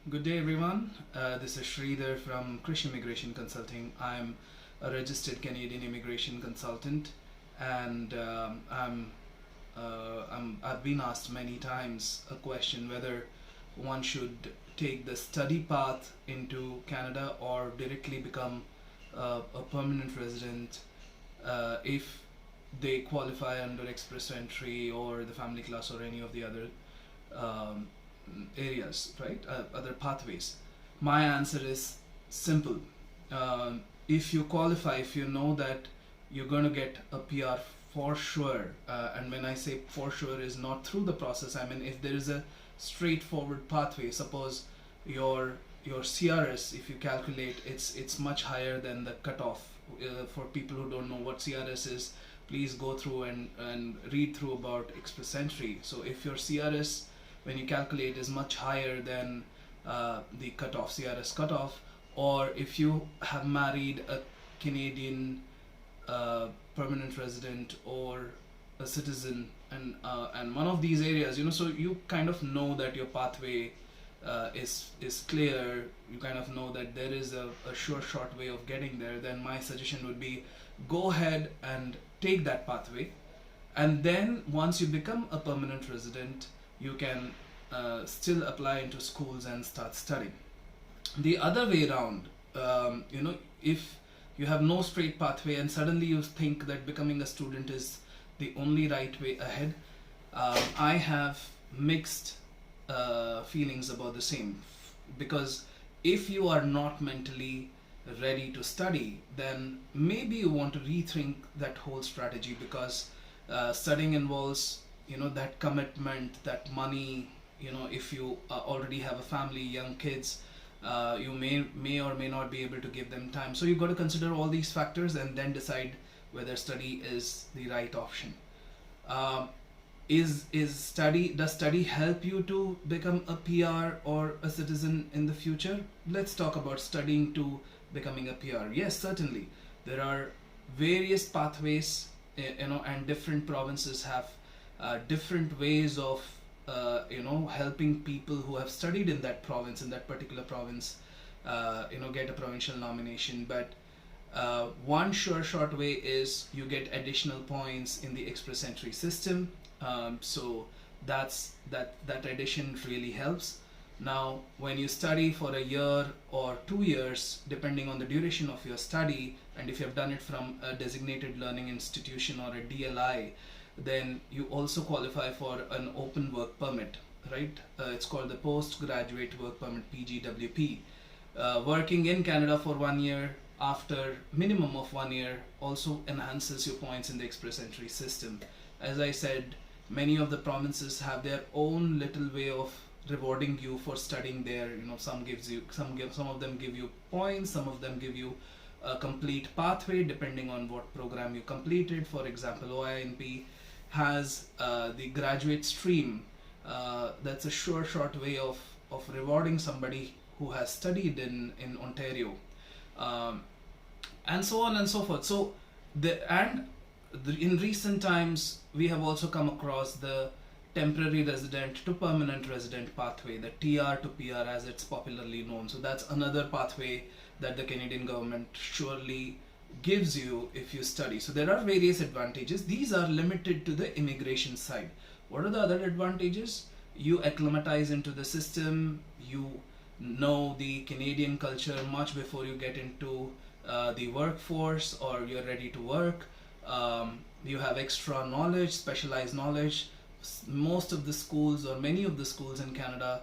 Good day, everyone. This is Sridhar from Immigration Consulting. I'm a registered Canadian immigration consultant, and I've been asked many times a question whether one should take the study path into Canada or directly become a permanent resident if they qualify under express entry or the family class or any of the other um, areas, right? Other pathways. My answer is simple. If you qualify, if you know that you're going to get a PR for sure, and when I say for sure is not through the process, I mean if there is a straightforward pathway. Suppose your your CRS, if you calculate, it's much higher than the cutoff. For people who don't know what CRS is, please go through and read through about express entry. So if your CRS, when you calculate, is much higher than the cutoff, CRS cutoff, or if you have married a Canadian permanent resident or a citizen, and one of these areas, so you kind of know that your pathway is clear. You kind of know that there is a sure short way of getting there. Then my suggestion would be go ahead and take that pathway, and then once you become a permanent resident, you can still apply into schools and start studying. The other way around, if you have no straight pathway and suddenly you think that becoming a student is the only right way ahead, I have mixed feelings about the same. Because if you are not mentally ready to study, then maybe you want to rethink that whole strategy, because studying involves that commitment, that money. If you already have a family, young kids, you may or may not be able to give them time. So you got to consider all these factors and then decide whether study is the right option. Um, does study help you to become a PR or a citizen in the future? Let's talk about studying to becoming a PR. Yes, certainly there are various pathways, and different provinces have different ways of helping people who have studied in that province, in that particular province, get a provincial nomination. But one sure short way is you get additional points in the express entry system. So that addition really helps. Now, when you study for a year or 2 years, depending on the duration of your study, and if you have done it from a designated learning institution or a DLI, then you also qualify for an open work permit, right? It's called the postgraduate work permit, PGWP. Working in Canada for 1 year after minimum of 1 year also enhances your points in the express entry system. As I said, many of the provinces have their own little way of rewarding you for studying there. Some of them give you points, some of them give you a complete pathway depending on what program you completed. For example, OINP has the graduate stream. That's a sure short way of rewarding somebody who has studied in Ontario, um, and so on and so forth. So in recent times we have also come across the temporary resident to permanent resident pathway, the TR to PR as it's popularly known. So that's another pathway that the Canadian government surely gives you if you study. So there are various advantages. These are limited to the immigration side. What are the other advantages? You acclimatize into the system, you know the Canadian culture much before you get into the workforce or you're ready to work. You have extra knowledge, specialized knowledge. Most of the schools, or many of the schools in Canada,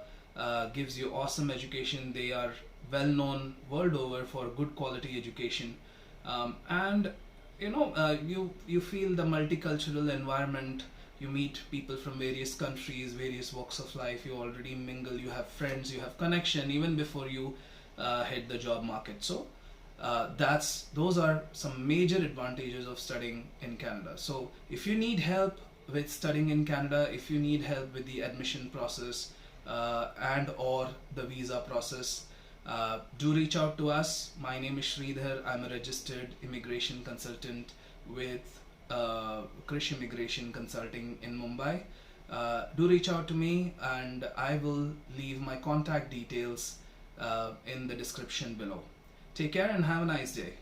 gives you awesome education. They are well known world over for good quality education. And you feel the multicultural environment. You meet people from various countries, various walks of life. You already mingle, you have friends, you have connection even before you hit the job market. So those are some major advantages of studying in Canada. So if you need help with studying in Canada, if you need help with the admission process and or the visa process, do reach out to us. My name is Sridhar. I'm a registered immigration consultant with Immigration Consulting in Mumbai. do reach out to me, and I will leave my contact details in the description below. Take care and have a nice day.